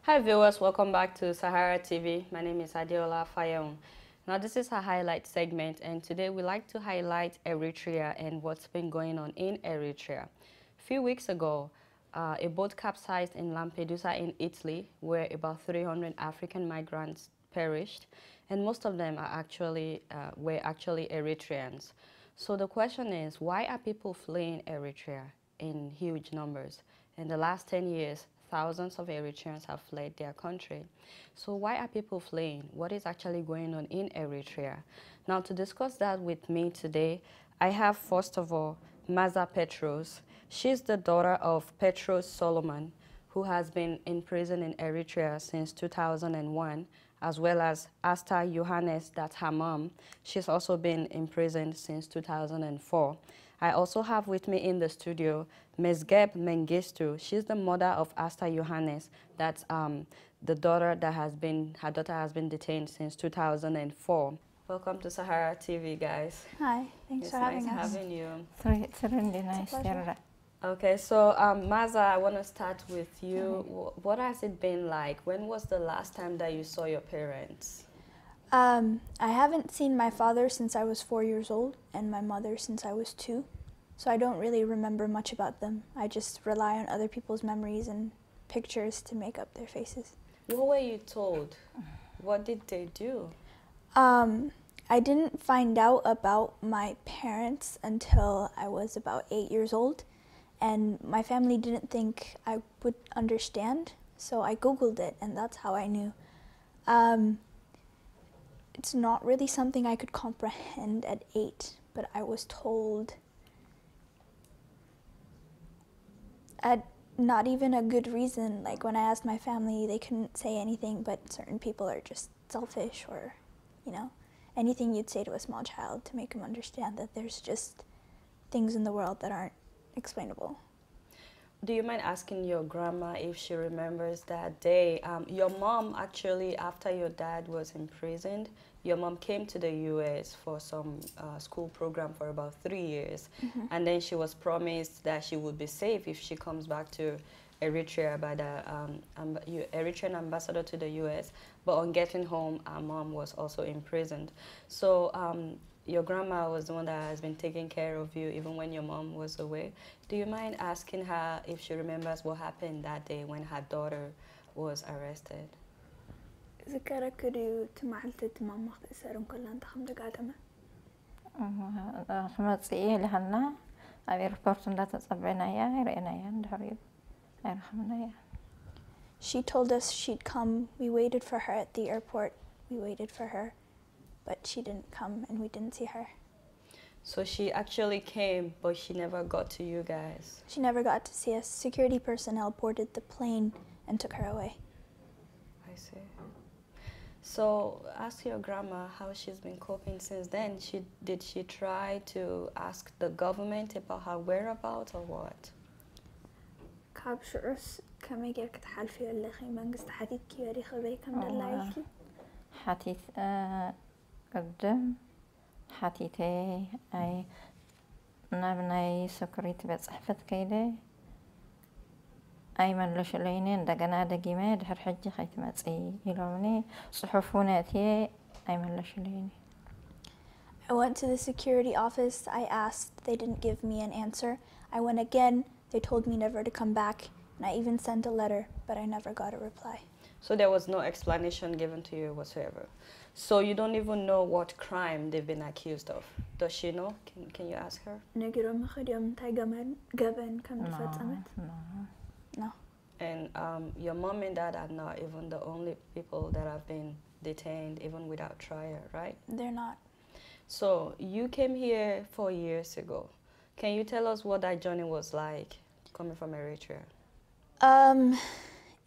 Hi viewers, welcome back to Sahara TV. My name is Adeola Fayeun. Now this is a highlight segment, and today we like to highlight Eritrea and what's been going on in Eritrea. A few weeks ago, a boat capsized in Lampedusa in Italy, where about 300 African migrants perished, and most of them are were actually Eritreans. So the question is, why are people fleeing Eritrea in huge numbers? In the last 10 years, thousands of Eritreans have fled their country. So why are people fleeing? What is actually going on in Eritrea? Now, to discuss that with me today, I have, first of all, Meaza Petros. She's the daughter of Petros Solomon, who has been in prison in Eritrea since 2001, as well as Aster Yohannes, that's her mom. She's also been imprisoned since 2004. I also have with me in the studio Mezgeb Mengistu. She's the mother of Aster Yohannes. That's the daughter that her daughter has been detained since 2004. Welcome to Sahara TV, guys. Hi, thanks for having us. It's nice having you. It's really nice. Okay, so Meaza, I want to start with you. What has it been like? When was the last time that you saw your parents? I haven't seen my father since I was 4 years old and my mother since I was 2. So I don't really remember much about them. I just rely on other people's memories and pictures to make up their faces. What were you told? What did they do? I didn't find out about my parents until I was about 8 years old. And my family didn't think I would understand, so I Googled it, and that's how I knew. It's not really something I could comprehend at 8, but I was told at not even a good reason. Like when I asked my family, they couldn't say anything, but certain people are just selfish, or, you know, anything you'd say to a small child to make them understand that there's just things in the world that aren't explainable. Do you mind asking your grandma if she remembers that day? Your mom, actually, after your dad was imprisoned, your mom came to the U.S. for some school program for about 3 years. And then she was promised that she would be safe if she comes back to Eritrea by the Eritrean ambassador to the U.S. But on getting home, our mom was also imprisoned. So your grandma was the one that has been taking care of you even when your mom was away. Do you mind asking her if she remembers what happened that day when her daughter was arrested? She told us she'd come. We waited for her at the airport. We waited for her, but she didn't come and we didn't see her. So she actually came, but she never got to you guys? She never got to see us. Security personnel boarded the plane and took her away. I see. So ask your grandma how she's been coping since then. Did she try to ask the government about her whereabouts or what? حتيت قدم حتيتي أي نبني سكريت بصحفت كيدي أي من لش لينين دقنا دقيمة دحر حجي خيت ماتسي يلومني صحفوناتي أي من لش ليني. I went to the security office. I asked. They didn't give me an answer. I went again. They told me never to come back. And I even sent a letter, but I never got a reply. So there was no explanation given to you whatsoever. So you don't even know what crime they've been accused of. Does she know? Can you ask her? No. And your mom and dad are not even the only people that have been detained, even without trial, right? They're not. So you came here 4 years ago. Can you tell us what that journey was like, coming from Eritrea?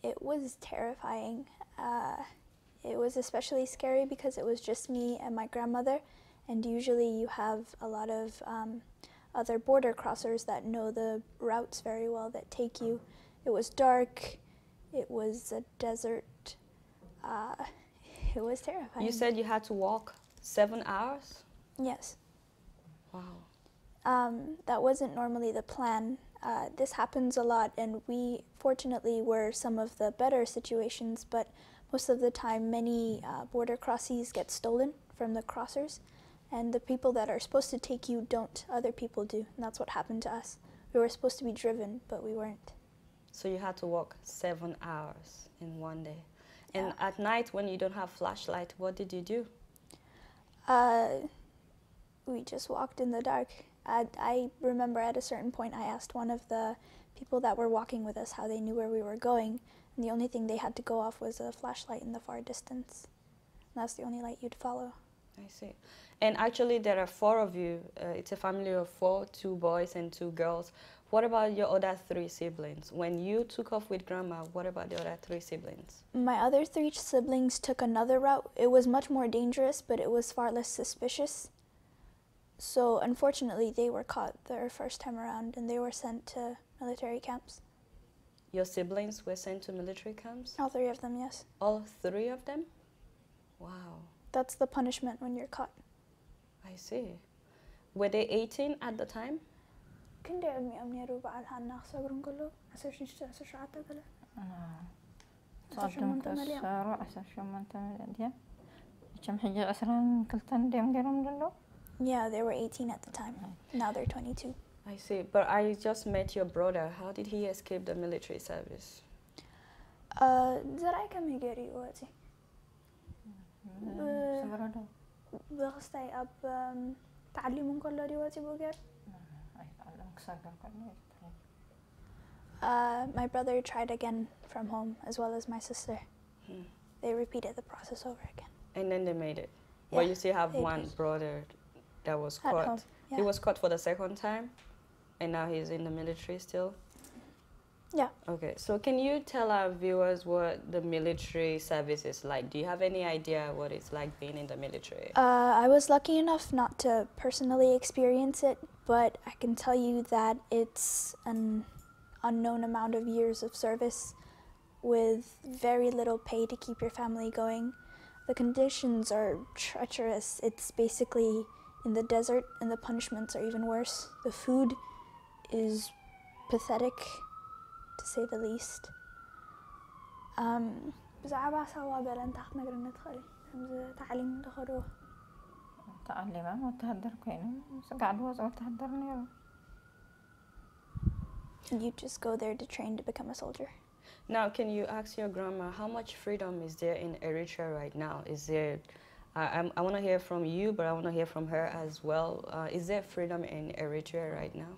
It was terrifying. It was especially scary because it was just me and my grandmother, and usually you have a lot of other border crossers that know the routes very well that take you. It was dark. It was a desert. It was terrifying. You said you had to walk 7 hours? Yes. Wow. That wasn't normally the plan. This happens a lot, and we fortunately were some of the better situations, but most of the time many border crossings get stolen from the crossers, and the people that are supposed to take you don't, other people do, and that's what happened to us. We were supposed to be driven, but we weren't. So you had to walk 7 hours in one day. And Yeah. at night when you don't have flashlight, what did you do? We just walked in the dark. I remember at a certain point I asked one of the people that were walking with us how they knew where we were going, and the only thing they had to go off was a flashlight in the far distance. And that's the only light you'd follow. I see. And actually there are 4 of you. It's a family of 4, 2 boys and 2 girls. What about your other 3 siblings? When you took off with grandma, what about the other 3 siblings? My other 3 siblings took another route. It was much more dangerous, but it was far less suspicious. So unfortunately, they were caught their first time around, and they were sent to military camps. Your siblings were sent to military camps? All 3 of them, yes. All 3 of them? Wow. That's the punishment when you're caught. I see. Were they 18 at the time? تقدم كسروا 18 ديال كم حاجة 20 كلتن ديم ديرهم دلو. Yeah, they were 18 at the time. Now they're 22. I see. But I just met your brother. How did he escape the military service? زرعي كم يجري وقتي؟ سبرده. بغستي أب تعلمون كل ديواتي بوجر. My brother tried again from home, as well as my sister. They repeated the process over again. And then they made it. Yeah, But you still have they one did. brother that was At caught. home, yeah. He was caught for the second time, and now he's in the military still. Yeah. Okay, so can you tell our viewers what the military service is like? Do you have any idea what it's like being in the military? I was lucky enough not to personally experience it, but I can tell you that it's an unknown amount of years of service with very little pay to keep your family going. The conditions are treacherous. It's basically in the desert, and the punishments are even worse. The food is pathetic, to say the least. بزعبا سوا بلن تحت نقدر ندخل همزة تعليم دخلوه. تعلم وتهدر كينه قاعد وصل تهدرني. You just go there to train to become a soldier. Now, can you ask your grandma how much freedom is there in Eritrea right now? Is there, I want to hear from you, but I want to hear from her as well. Is there freedom in Eritrea right now?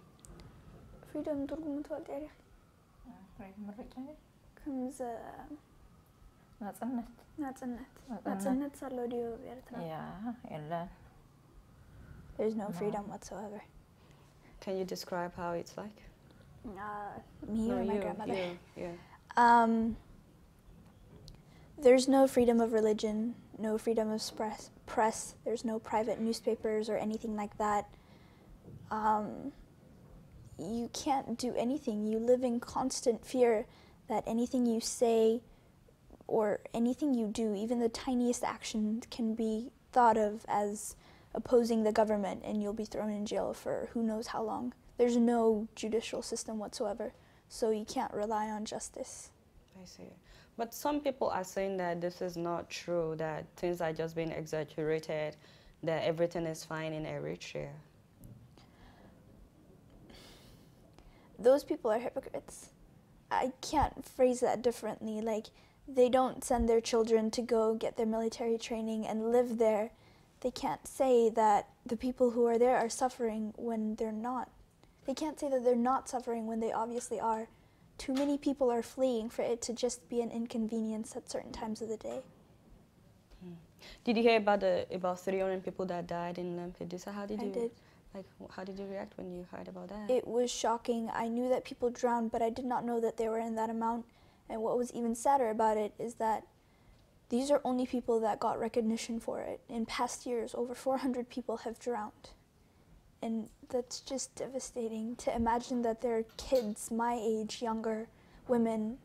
Freedom ترجمة والتاريخ. كمز ناتسنت صار له ديو بإرترا. Yeah, إلا. There's no freedom whatsoever. Can you describe how it's like? Me or my grandmother? Yeah. There's no freedom of religion, no freedom of press. There's no private newspapers or anything like that. You can't do anything. You live in constant fear that anything you say or anything you do, even the tiniest action, can be thought of as opposing the government, and you'll be thrown in jail for who knows how long. There's no judicial system whatsoever, so you can't rely on justice. I see. But some people are saying that this is not true, that things are just being exaggerated, that everything is fine in Eritrea. Those people are hypocrites. I can't phrase that differently. Like, they don't send their children to go get their military training and live there. They can't say that the people who are there are suffering when they're not. They can't say that they're not suffering when they obviously are. Too many people are fleeing for it to just be an inconvenience at certain times of the day. Did you hear about 300 people that died in Lampedusa? How did I you? did. Like, how did you react when you heard about that? It was shocking. I knew that people drowned, but I did not know that they were in that amount. And what was even sadder about it is that these are only people that got recognition for it. In past years, over 400 people have drowned. And that's just devastating to imagine that there are kids my age, younger, women.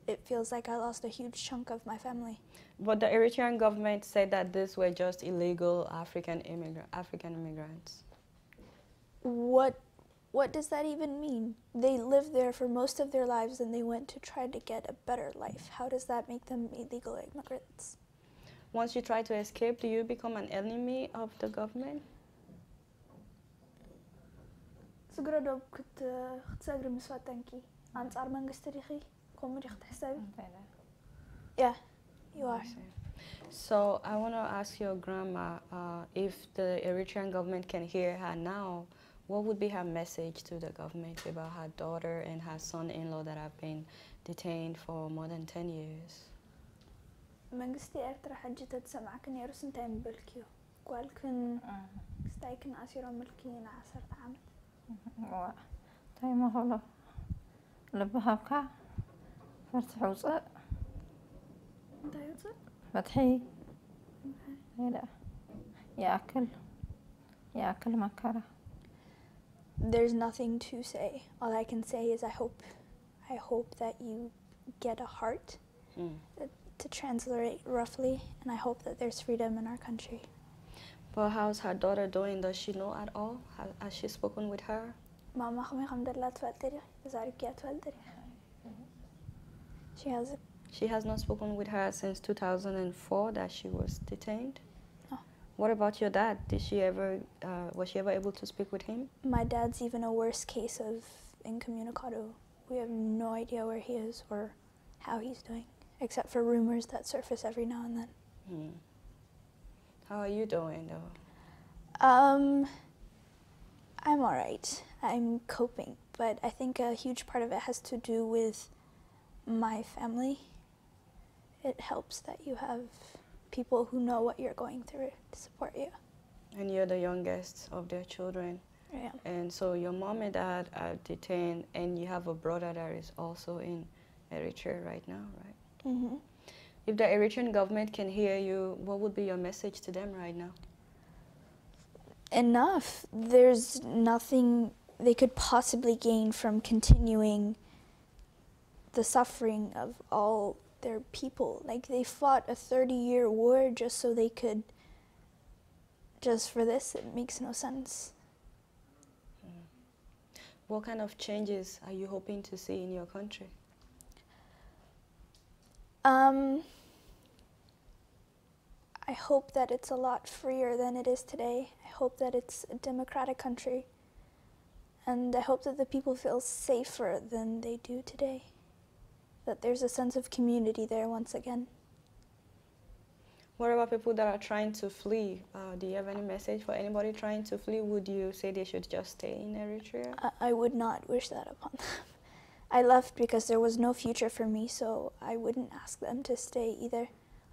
It feels like I lost a huge chunk of my family. But the Eritrean government said that these were just illegal African immigrants. What what does that even mean? They lived there for most of their lives and they went to try to get a better life. How does that make them illegal immigrants? Once you try to escape, do you become an enemy of the government? سجرد كنت تسافر مسواتنكي أنصار منجست ريخي كم ريخت حسابي. Yeah, you are. So I want to ask your grandma if the Eritrean government can hear her now, what would be her message to the government about her daughter and her son-in-law that have been detained for more than 10 years? منجستي إرترا حاجة تسمع كن يرسم تايم بالكيو قال كن استايكن أسيرو ملكين 10 عام. تايم هلا لبها بكا فرت حوصة فتحي لا يأكل مكرة. There's nothing to say. All I can say is I hope that you get a heart, to translate roughly, and I hope that there's freedom in our country. But how's her daughter doing? Does she know at all? Has she spoken with her? Mama alhamdulillah tfadli zarkiya tfadli. She has not spoken with her since 2004 that she was detained? No. What about your dad? Was she ever able to speak with him? My dad's even a worse case of incommunicado. We have no idea where he is or how he's doing, except for rumors that surface every now and then. How are you doing though? I'm alright. I'm coping, but I think a huge part of it has to do with my family. It helps that you have people who know what you're going through to support you. And you're the youngest of their children. Yeah. And so your mom and dad are detained, and you have a brother that is also in Eritrea right now, right? Mm-hmm. If the Eritrean government can hear you, what would be your message to them right now? Enough. There's nothing they could possibly gain from continuing the suffering of all their people. Like, they fought a 30-year war just so they could, just for this. It makes no sense. What kind of changes are you hoping to see in your country? I hope that it's a lot freer than it is today. I hope that it's a democratic country. And I hope that the people feel safer than they do today. That there's a sense of community there once again. What about people that are trying to flee? Do you have any message for anybody trying to flee? Would you say they should just stay in Eritrea? I would not wish that upon them. I left because there was no future for me, so I wouldn't ask them to stay either.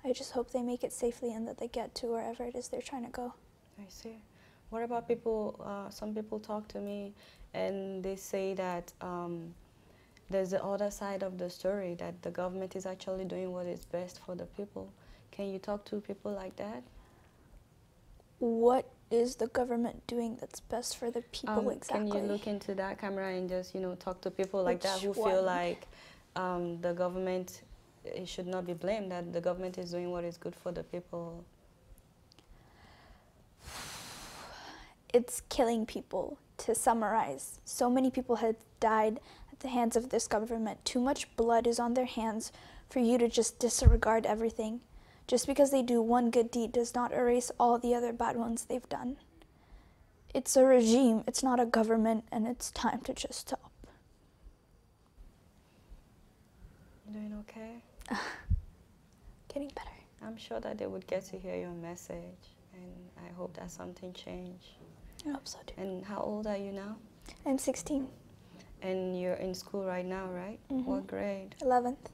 I just hope they make it safely and that they get to wherever it is they're trying to go. I see. What about people, some people talk to me and they say that there's the other side of the story, that the government is actually doing what is best for the people. Can you talk to people like that? What is the government doing that's best for the people exactly? Can you look into that camera and just, talk to people like that who feel like the government, it should not be blamed, that the government is doing what is good for the people? It's killing people, to summarize. So many people have died at the hands of this government. Too much blood is on their hands for you to just disregard everything. Just because they do one good deed does not erase all the other bad ones they've done. It's a regime, it's not a government, and it's time to just stop. You doing okay? Getting better. I'm sure that they would get to hear your message, and I hope that something changed. I hope so too. And how old are you now? I'm 16. And you're in school right now, right? Mm-hmm. What grade? 11th.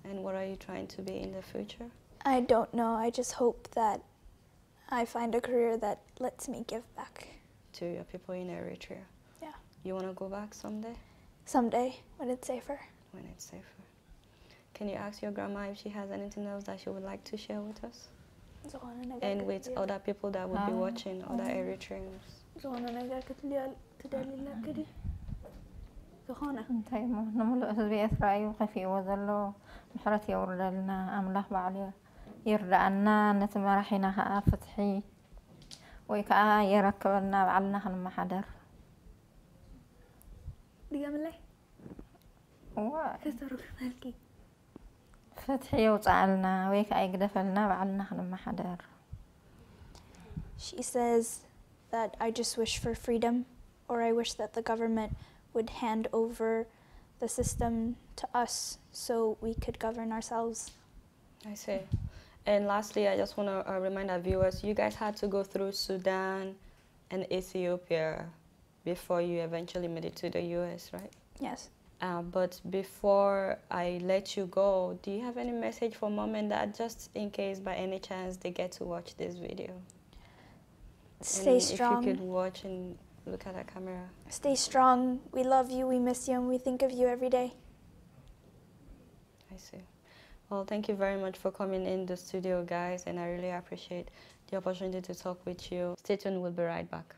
And what are you trying to be in the future? I don't know. I just hope that I find a career that lets me give back. To your people in Eritrea? Yeah. You want to go back someday? Someday, when it's safer. When it's safer. Can you ask your grandma if she has anything else that she would like to share with us? And with other people that would be watching, other Eritreans? نملؤ هذي أثرائي وخفي وذلوا محرتي يورد لنا أملاح بعليا يرد عنا نتما رحينا فتحي ويكا يركبنا بعلنا خلما حدر فتحي وصعلنا ويك أيقدفلنا بعلنا خدم حدار. She says that I just wish for freedom, or I wish that the government would hand over the system to us so we could govern ourselves. I see. And lastly, I just want to remind our viewers, you guys had to go through Sudan and Ethiopia before you eventually made it to the US, right? Yes. But before I let you go, do you have any message for mom and dad, just in case by any chance they get to watch this video? Stay strong. If you could watch and look at the camera. Stay strong. We love you, we miss you, and we think of you every day. I see. Well, thank you very much for coming in the studio, guys, and I really appreciate the opportunity to talk with you. Stay tuned, we'll be right back.